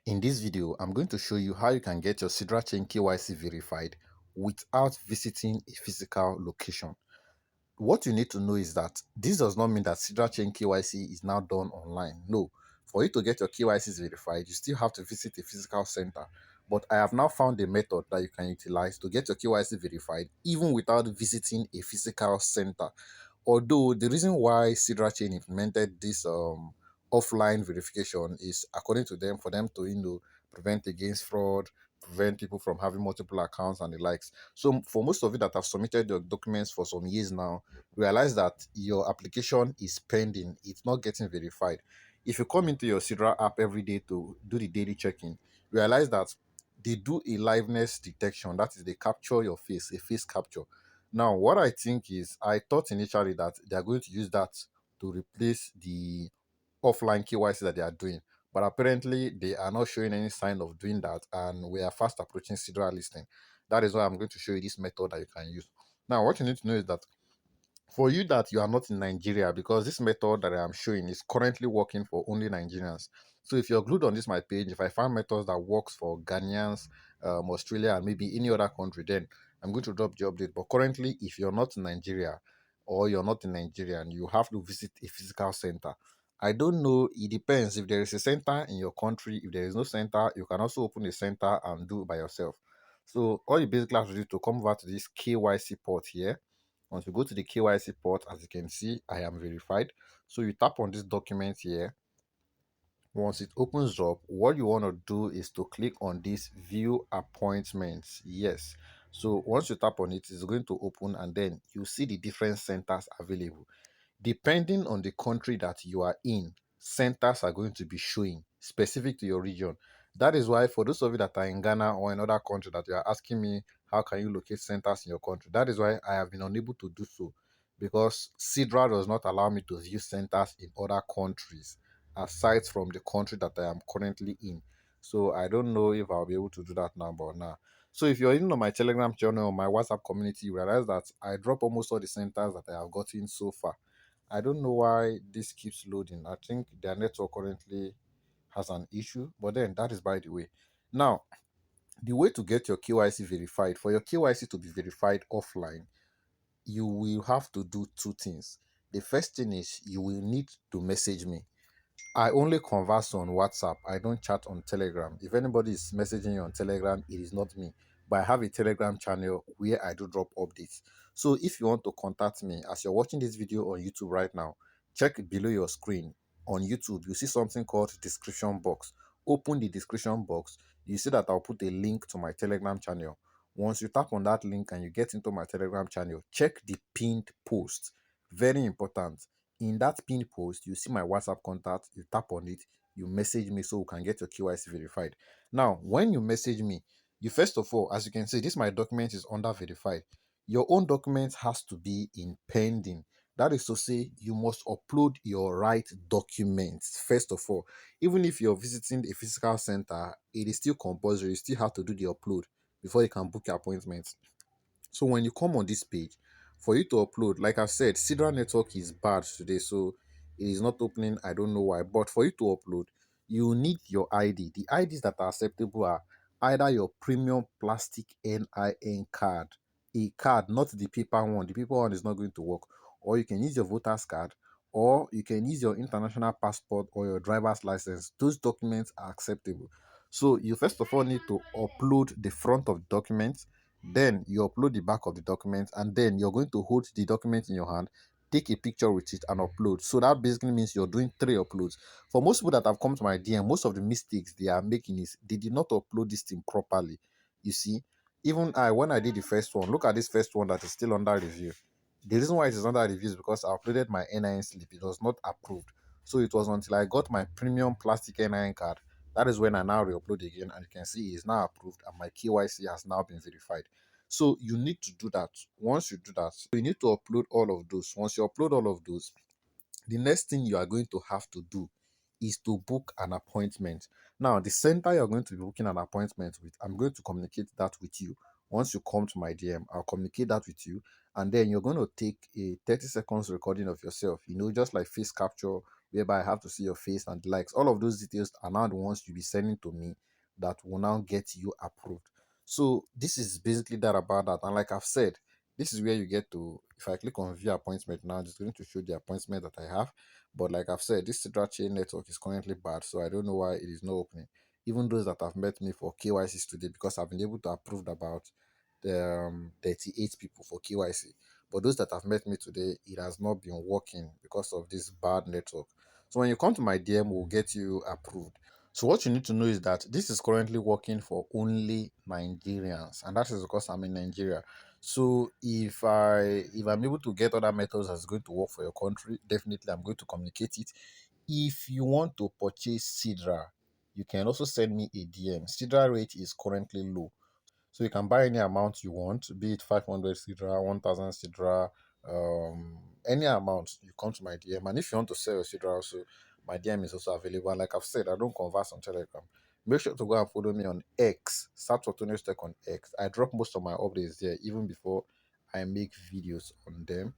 In this video, I'm going to show you how you can get your Sidrachain KYC verified without visiting a physical location. What you need to know is that this does not mean that Sidrachain KYC is now done online. No, for you to get your KYCs verified, you still have to visit a physical center. But I have now found a method that you can utilize to get your KYC verified even without visiting a physical center. Although the reason why Sidrachain implemented this offline verification is, according to them, for them to prevent against fraud, prevent people from having multiple accounts and the likes. So for most of you that have submitted your documents for some years now, realize that your application is pending, it's not getting verified. If you come into your Sidra app every day to do the daily check-in, realize that they do a liveness detection. That is, they capture your face, a face capture. Now, what I think is, I thought initially that they are going to use that to replace the offline KYC that they are doing. But apparently, they are not showing any sign of doing that, and we are fast approaching Sidra listing. That is why I'm going to show you this method that you can use. Now, what you need to know is that for you that you are not in Nigeria, because this method that I am showing is currently working for only Nigerians. So if you're glued on this my page, if I find methods that works for Ghanaians, Australia, and maybe any other country, then I'm going to drop the update. But currently, if you're not in Nigeria or you're not in Nigeria and you have to visit a physical center, I don't know. It depends. If there is a center in your country, if there is no center, you can also open a center and do it by yourself. So all you basically have to do is to come over to this KYC port here. Once you go to the KYC port, as you can see, I am verified. So you tap on this document here. Once it opens up, what you want to do is to click on this view appointments. Yes. So once you tap on it, it's going to open and then you see the different centers available. Depending on the country that you are in, centers are going to be showing specific to your region. That is why for those of you that are in Ghana or in other country that you are asking me, how can you locate centers in your country? That is why I have been unable to do so, because Sidra does not allow me to view centers in other countries aside from the country that I am currently in. So I don't know if I'll be able to do that now, but now. So if you're in on my Telegram channel or my WhatsApp community, you realize that I drop almost all the centers that I have gotten so far. I don't know why this keeps loading. I think their network currently has an issue, but then that is by the way. Now, the way to get your KYC verified, for your KYC to be verified offline, you will have to do two things. The first thing is you will need to message me. I only converse on WhatsApp. I don't chat on Telegram. If anybody is messaging you on Telegram, it is not me. But I have a Telegram channel where I do drop updates. So if you want to contact me, as you're watching this video on YouTube right now, check below your screen. On YouTube, you see something called description box. Open the description box. You see that I'll put a link to my Telegram channel. Once you tap on that link and you get into my Telegram channel, check the pinned post. Very important. In that pinned post, you see my WhatsApp contact, you tap on it, you message me so we can get your KYC verified. Now, when you message me, you first of all, as you can see, this my document is under verified. Your own document has to be in pending. That is to say, you must upload your right documents first of all. Even if you're visiting a physical center, it is still compulsory. You still have to do the upload before you can book your appointment. So when you come on this page, for you to upload, like I said, Sidra network is bad today, so it is not opening. I don't know why, but for you to upload, you need your ID. The IDs that are acceptable are either your premium plastic NIN card, a card, not the paper one. The paper one is not going to work. Or you can use your voter's card, or you can use your international passport or your driver's license. Those documents are acceptable. So you first of all need to upload the front of the document, then you upload the back of the document, and then you're going to hold the document in your hand, take a picture with it, and upload. So that basically means you're doing three uploads. For most people that have come to my DM, most of the mistakes they are making is they did not upload this thing properly. You see, even I, when I did the first one, look at this first one that is still under review. The reason why it is under review is because I uploaded my NIN slip. It was not approved. So it was until I got my premium plastic NIN card, that is when I now re-upload again, and you can see it is now approved and my KYC has now been verified. So you need to do that. Once you do that, you need to upload all of those. Once you upload all of those, the next thing you are going to have to do is to book an appointment. Now, the center you're going to be booking an appointment with, I'm going to communicate that with you. Once you come to my DM, I'll communicate that with you. And then you're going to take a 30 seconds recording of yourself, just like face capture whereby I have to see your face and the likes. All of those details are now the ones you'll be sending to me that will now get you approved. So this is basically that about that. And like I've said, this is where you get to, if I click on view appointment now, it's going to show the appointment that I have. But like I've said, this Sidra chain network is currently bad, so I don't know why it is not opening. Even those that have met me for KYCs today, because I've been able to approve about the 38 people for KYC. But those that have met me today, it has not been working because of this bad network. So when you come to my DM, we'll get you approved. So what you need to know is that this is currently working for only Nigerians, and that is because I'm in Nigeria. So if I'm able to get other methods that's going to work for your country, definitely I'm going to communicate it. If you want to purchase Sidra, you can also send me a DM. Sidra rate is currently low. So you can buy any amount you want, be it 500 Sidra, 1000 Sidra, any amount. You come to my DM. And if you want to sell your Sidra also, my DM is also available. And like I've said, I don't converse on Telegram. Make sure to go and follow me on X. Start for Tony Tech on X. I drop most of my updates there even before I make videos on them.